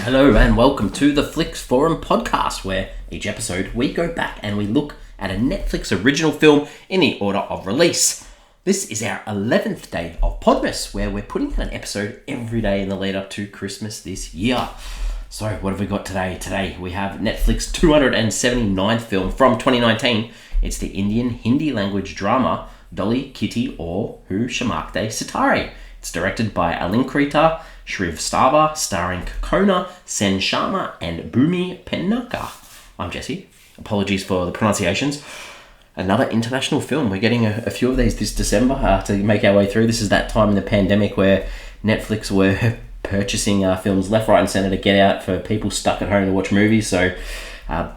Hello and welcome to the Flix Forum podcast, where each episode we go back and we look at a Netflix original film in the order of release. This is our 11th day of Podmas, where we're putting out an episode every day in the lead up to Christmas this year. So what have we got today? Today we have Netflix 279th film from 2019. It's the Indian Hindi language drama Dolly, Kitty or Who Chamakte Sitare. It's directed by Alankrita Shrivastava, starring Konkona, Sharma and Bhumi Pednekar. I'm Jesse. Apologies for the pronunciations. Another international film. We're getting a few of these this December to make our way through. This is that time in the pandemic where Netflix were purchasing films left, right and centre to get out for people stuck at home to watch movies. So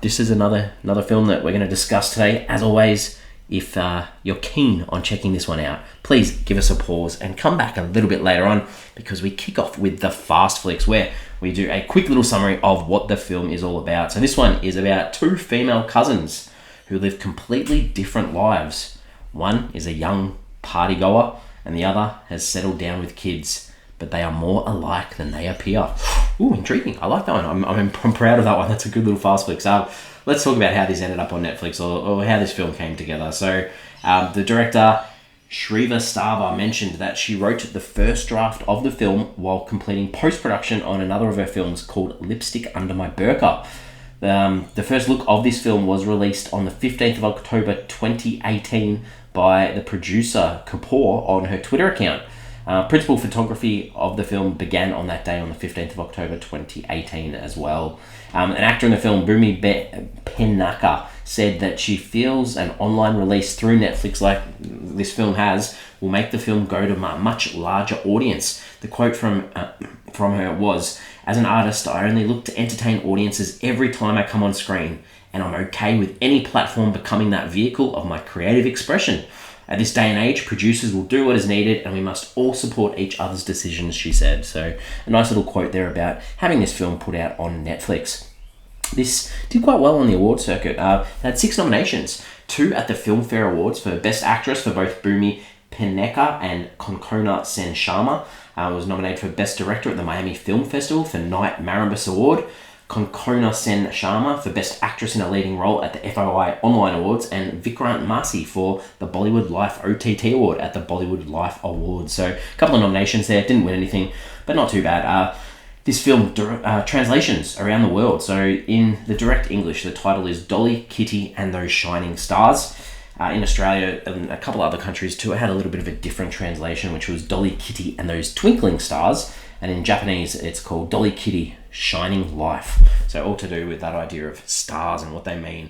this is another film that we're going to discuss today. As always, if you're keen on checking this one out, please give us a pause and come back a little bit later on, because we kick off with the Fast Flicks, where we do a quick little summary of what the film is all about. So this one is about two female cousins who live completely different lives. One is a young party goer and the other has settled down with kids, but they are more alike than they appear. Ooh, intriguing. I like that one. I'm proud of that one. That's a good little Fast Flick. So let's talk about how this ended up on Netflix, or how this film came together. So the director, Shrivastava, mentioned that she wrote the first draft of the film while completing post-production on another of her films called Lipstick Under My Burqa. The first look of this film was released on the 15th of October 2018 by the producer Kapoor on her Twitter account. Principal photography of the film began on that day, on the 15th of October 2018 as well. An actor in the film, Bhumi Pednekar, said that she feels an online release through Netflix like this film has will make the film go to a much larger audience. The quote from her was, "As an artist, I only look to entertain audiences every time I come on screen, and I'm okay with any platform becoming that vehicle of my creative expression. At this day and age, producers will do what is needed and we must all support each other's decisions," she said. So a nice little quote there about having this film put out on Netflix. This did quite well on the award circuit. It had 6 nominations, 2 at the Filmfare Awards for Best Actress for both Bhumi Pednekar and Konkona Sharma. Was nominated for Best Director at the Miami Film Festival for Night Marambas Award. Konkona Sharma for Best Actress in a Leading Role at the FOI Online Awards, and Vikrant Massey for the Bollywood Life OTT Award at the Bollywood Life Awards. So a couple of nominations there, didn't win anything, but not too bad. This film, translations around the world. So in the direct English, the title is Dolly, Kitty and Those Shining Stars. In Australia and a couple other countries too, it had a little bit of a different translation, which was Dolly, Kitty and Those Twinkling Stars. And in Japanese, it's called Dolly, Kitty, Shining Life. So all to do with that idea of stars and what they mean.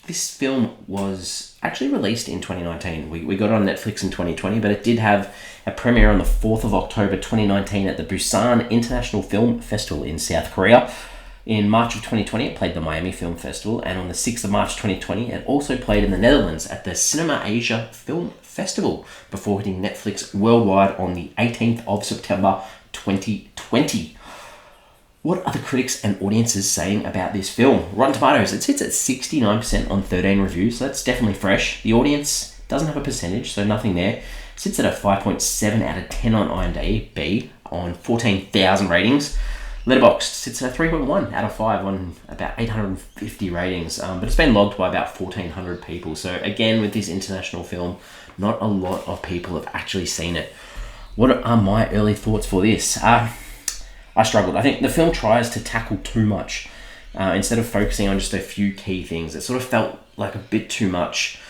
This film was actually released in 2019. We got it on Netflix in 2020, but it did have a premiere on the 4th of October 2019 at the Busan International Film Festival in South Korea. In March of 2020, it played the Miami Film Festival, and on the 6th of March 2020, it also played in the Netherlands at the Cinema Asia Film Festival, before hitting Netflix worldwide on the 18th of September 2020. What are the critics and audiences saying about this film? Rotten Tomatoes, it sits at 69% on 13 reviews, so that's definitely fresh. The audience doesn't have a percentage, so nothing there. It sits at a 5.7 out of 10 on IMDb on 14,000 ratings. Letterboxd sits at a 3.1 out of 5 on about 850 ratings, but it's been logged by about 1,400 people. So again, with this international film, not a lot of people have actually seen it. What are my early thoughts for this? I struggled. I think the film tries to tackle too much instead of focusing on just a few key things. It sort of felt like a bit too much,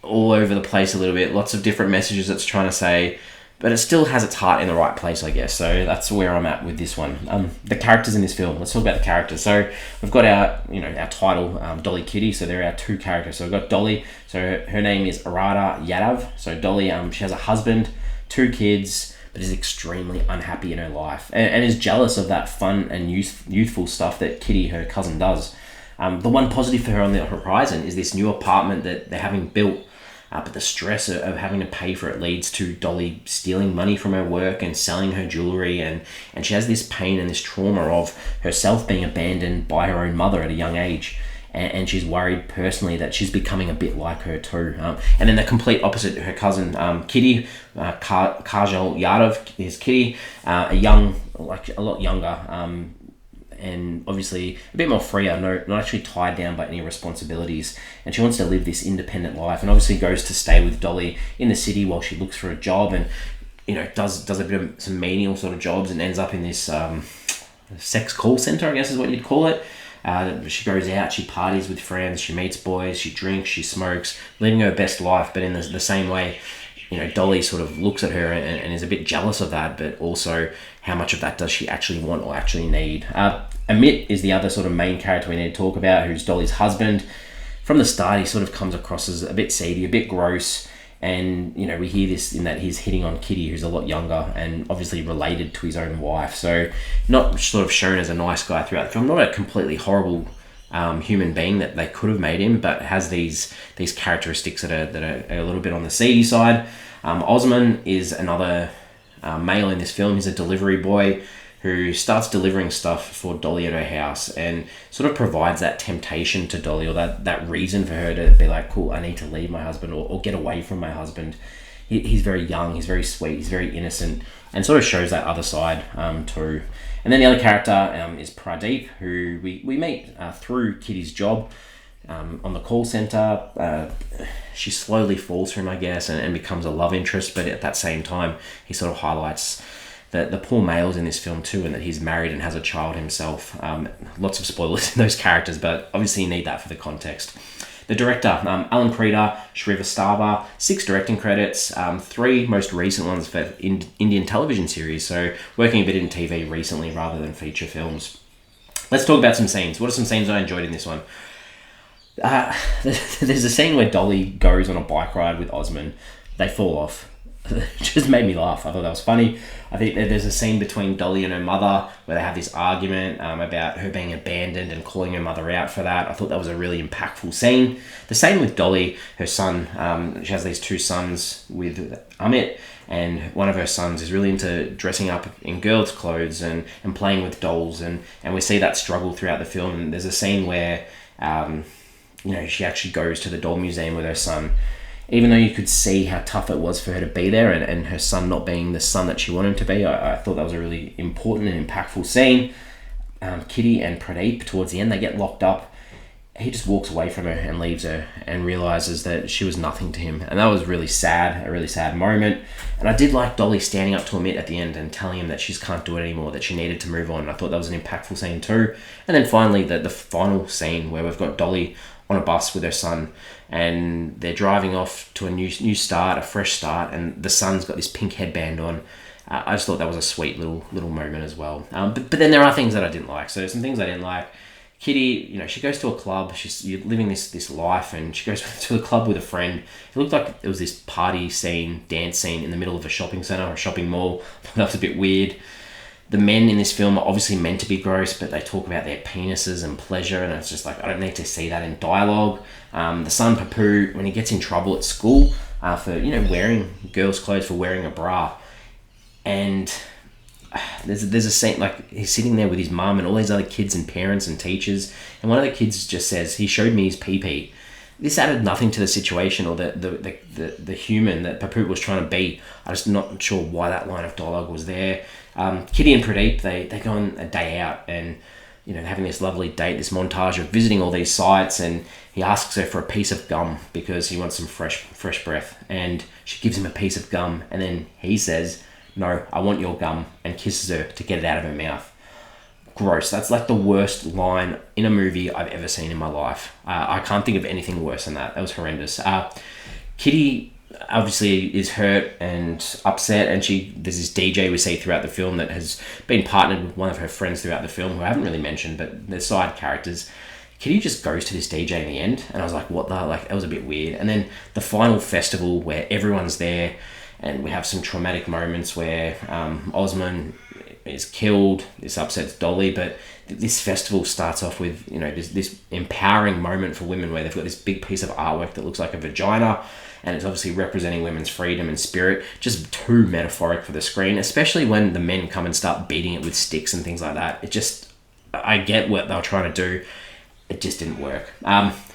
all over the place a little bit. Lots of different messages it's trying to say, but it still has its heart in the right place, I guess. So that's where I'm at with this one. The characters in this film. Let's talk about the characters. So we've got our title, Dolly, Kitty. So there are our 2 characters. So we've got Dolly. So her name is Radha Yadav. So Dolly, she has a husband, 2 kids, but is extremely unhappy in her life and is jealous of that fun and youthful stuff that Kitty, her cousin, does. The one positive for her on the horizon is this new apartment that they're having built. But the stress of having to pay for it leads to Dolly stealing money from her work and selling her jewelry, and she has this pain and this trauma of herself being abandoned by her own mother at a young age, and she's worried personally that she's becoming a bit like her too. And then the complete opposite, her cousin Kitty, Kajal Yadav is Kitty, a lot younger, and obviously a bit more freer, not actually tied down by any responsibilities. And she wants to live this independent life, and obviously goes to stay with Dolly in the city while she looks for a job, and does a bit of some menial sort of jobs, and ends up in this sex call center, I guess is what you'd call it. She goes out, she parties with friends, she meets boys, she drinks, she smokes, living her best life. But in the same way, Dolly sort of looks at her and is a bit jealous of that, but also how much of that does she actually want or actually need. Amit is the other sort of main character we need to talk about, who's Dolly's husband. From the start, he sort of comes across as a bit seedy, a bit gross, and we hear this in that he's hitting on Kitty, who's a lot younger and obviously related to his own wife. So not sort of shown as a nice guy throughout the film, not a completely horrible human being that they could have made him, but has these characteristics that are a little bit on the seedy side. Osman is another male in this film. He's a delivery boy who starts delivering stuff for Dolly at her house, and sort of provides that temptation to Dolly, or that reason for her to be like, cool, I need to leave my husband or get away from my husband. He's very young, he's very sweet, he's very innocent, and sort of shows that other side too. And then the other character is Pradeep, who we meet through Kitty's job on the call center. She slowly falls for him, I guess, and becomes a love interest, but at that same time, he sort of highlights the poor males in this film too, and that he's married and has a child himself. Lots of spoilers in those characters, but obviously you need that for the context. The director, Alankrita Shrivastava, 6 directing credits, 3 most recent ones for Indian television series, so working a bit in TV recently rather than feature films. Let's talk about some scenes. What are some scenes I enjoyed in this one? There's a scene where Dolly goes on a bike ride with Osman. They fall off. It just made me laugh. I thought that was funny. I think there's a scene between Dolly and her mother where they have this argument about her being abandoned and calling her mother out for that. I thought that was a really impactful scene. The same with Dolly, her son. She has these 2 sons with Amit, and one of her sons is really into dressing up in girls' clothes and playing with dolls, and we see that struggle throughout the film. And there's a scene where she actually goes to the doll museum with her son, even though you could see how tough it was for her to be there, and her son not being the son that she wanted him to be. I thought that was a really important and impactful scene. Kitty and Pradeep, towards the end, they get locked up. He just walks away from her and leaves her, and realizes that she was nothing to him, and that was really sad, a really sad moment. And I did like Dolly standing up to Amit at the end and telling him that she just can't do it anymore, that she needed to move on. I thought that was an impactful scene too. And then finally, the final scene where we've got Dolly on a bus with her son, and they're driving off to a new start, a fresh start, and the son's got this pink headband on. I just thought that was a sweet little moment as well. But then there are things that I didn't like. So some things I didn't like. Kitty, she goes to a club. She's living this life, and she goes to a club with a friend. It looked like it was this party scene, dance scene in the middle of a shopping center or a shopping mall. That was a bit weird. The men in this film are obviously meant to be gross, but they talk about their penises and pleasure, and it's just like, I don't need to see that in dialogue. The son, Papu, when he gets in trouble at school for wearing girls' clothes, for wearing a bra, and there's a scene, like, he's sitting there with his mum and all these other kids and parents and teachers, and one of the kids just says, he showed me his pee-pee. This added nothing to the situation or the human that Papu was trying to be. I'm just not sure why that line of dialogue was there. Kitty and Pradeep, they go on a day out, and having this lovely date, this montage of visiting all these sites, and he asks her for a piece of gum because he wants some fresh breath, and she gives him a piece of gum, and then he says, "No, I want your gum," and kisses her to get it out of her mouth. Gross. That's like the worst line in a movie I've ever seen in my life. I can't think of anything worse than that. That was horrendous. Kitty obviously is hurt and upset, and there's this DJ we see throughout the film that has been partnered with one of her friends throughout the film, who I haven't really mentioned, but they're side characters. Kitty just goes to this DJ in the end, and I was like, what the, like, that was a bit weird. And then the final festival where everyone's there, and we have some traumatic moments where Osman is killed. This upsets Dolly, but this festival starts off with this empowering moment for women where they've got this big piece of artwork that looks like a vagina, and it's obviously representing women's freedom and spirit. Just too metaphoric for the screen, especially when the men come and start beating it with sticks and things like that. I get what they were trying to do. It just didn't work.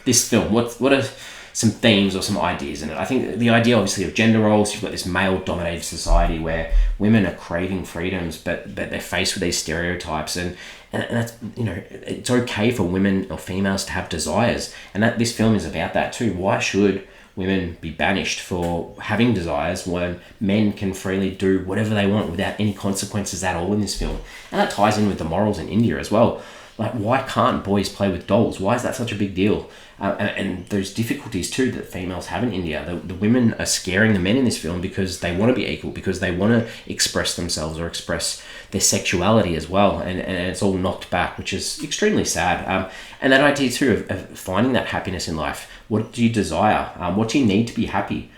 This film, what are some themes or some ideas in it? I think the idea, obviously, of gender roles. You've got this male-dominated society where women are craving freedoms, but they're faced with these stereotypes, and And that's, it's okay for women or females to have desires. And that this film is about that too. Why should women be banished for having desires when men can freely do whatever they want without any consequences at all in this film? And that ties in with the morals in India as well. Like, why can't boys play with dolls? Why is that such a big deal? And those difficulties too that females have in India. The women are scaring the men in this film because they want to be equal, because they want to express themselves or express their sexuality as well. And it's all knocked back, which is extremely sad. And that idea too of finding that happiness in life. What do you desire? What do you need to be happy?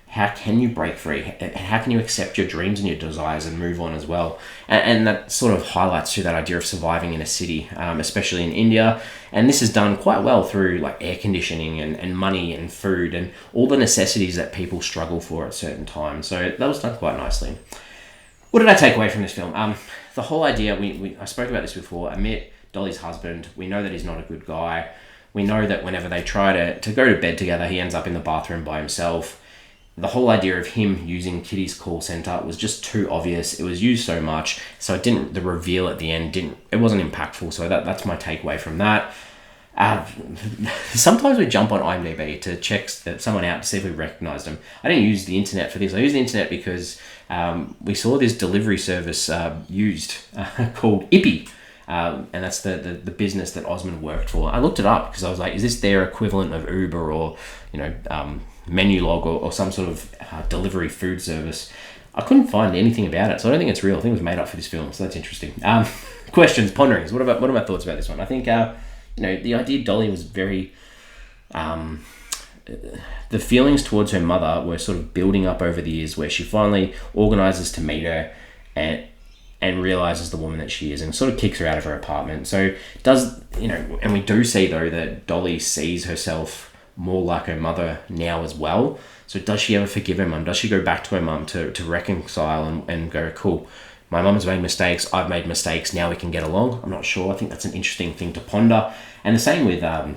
How can you break free? How can you accept your dreams and your desires and move on as well? And that sort of highlights to that idea of surviving in a city, especially in India. And this is done quite well through like air conditioning and money and food and all the necessities that people struggle for at certain times. So that was done quite nicely. What did I take away from this film? The whole idea, I spoke about this before. Amit, Dolly's husband, we know that he's not a good guy. We know that whenever they try to go to bed together, he ends up in the bathroom by himself. The whole idea of him using Kitty's call center was just too obvious. It was used so much, so the reveal at the end it wasn't impactful. So that's my takeaway from that. Sometimes we jump on IMDb to check someone out to see if we recognized them. I didn't use the internet for this. I used the internet because we saw this delivery service used called Ippy. And that's the business that Osmond worked for. I looked it up because I was like, is this their equivalent of Uber or, Menulog or some sort of delivery food service? I couldn't find anything about it, so I don't think it's real. I think it was made up for this film, so that's interesting. Questions, ponderings. What are my thoughts about this one? I think, the idea Dolly was very... the feelings towards her mother were sort of building up over the years, where she finally organises to meet her and realizes the woman that she is, and sort of kicks her out of her apartment. So and we do see though that Dolly sees herself more like her mother now as well. So does she ever forgive her mum? Does she go back to her mum to reconcile and go, cool, my mum's made mistakes, I've made mistakes, now we can get along? I'm not sure. I think that's an interesting thing to ponder. And the same with the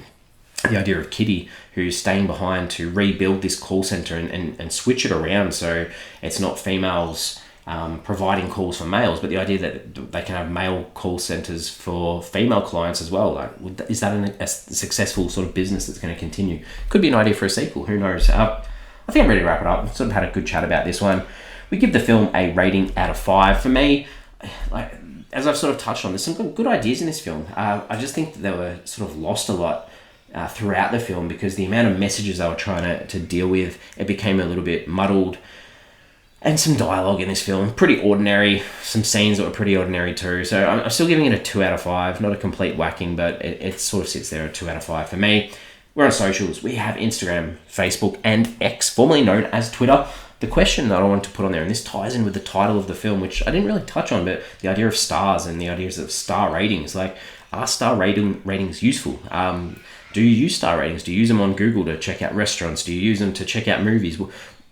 idea of Kitty, who's staying behind to rebuild this call center and switch it around so it's not females providing calls for males, but the idea that they can have male call centers for female clients as well. Like, is that a successful sort of business that's going to continue? Could be an idea for a sequel. Who knows? I think I'm ready to wrap it up. I've sort of had a good chat about this one. We give the film a rating out of 5. For me, like, as I've sort of touched on, there's some good ideas in this film. I just think that they were sort of lost a lot throughout the film because the amount of messages they were trying to deal with, it became a little bit muddled. And some dialogue in this film, pretty ordinary. Some scenes that were pretty ordinary too. So I'm still giving it a 2 out of 5. Not a complete whacking, but it sort of sits there at 2 out of 5 for me. We're on socials. We have Instagram, Facebook, and X, formerly known as Twitter. The question that I want to put on there, and this ties in with the title of the film, which I didn't really touch on, but the idea of stars and the ideas of star ratings. Like, are star ratings useful? Do you use star ratings? Do you use them on Google to check out restaurants? Do you use them to check out movies?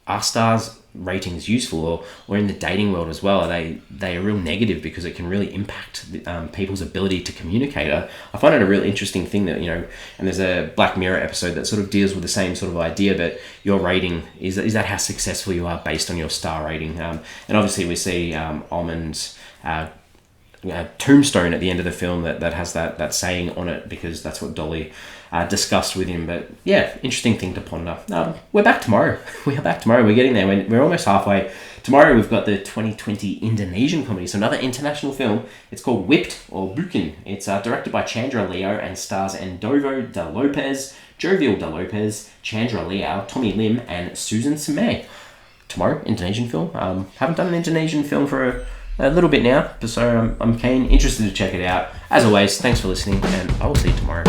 Are stars ratings useful, or in the dating world as well? Are they are real negative because it can really impact people's ability to communicate? I find it a really interesting thing that, and there's a Black Mirror episode that sort of deals with the same sort of idea, but your rating, is that how successful you are based on your star rating? And obviously we see Almond's tombstone at the end of the film that has that saying on it, because that's what Dolly discussed with him. But yeah, interesting thing to ponder. We're back tomorrow. We are back tomorrow. We're getting there. We're almost halfway. Tomorrow we've got the 2020 Indonesian comedy, so another international film. It's called Whipped or Bukan. It's directed by Chandra Leo and stars Andovo de Lopez, Jovial de Lopez, Chandra Leo, Tommy Lim, and Susan Samay. Tomorrow, Indonesian film. Haven't done an Indonesian film for a little bit now, so I'm interested to check it out. As always, thanks for listening, and I will see you tomorrow.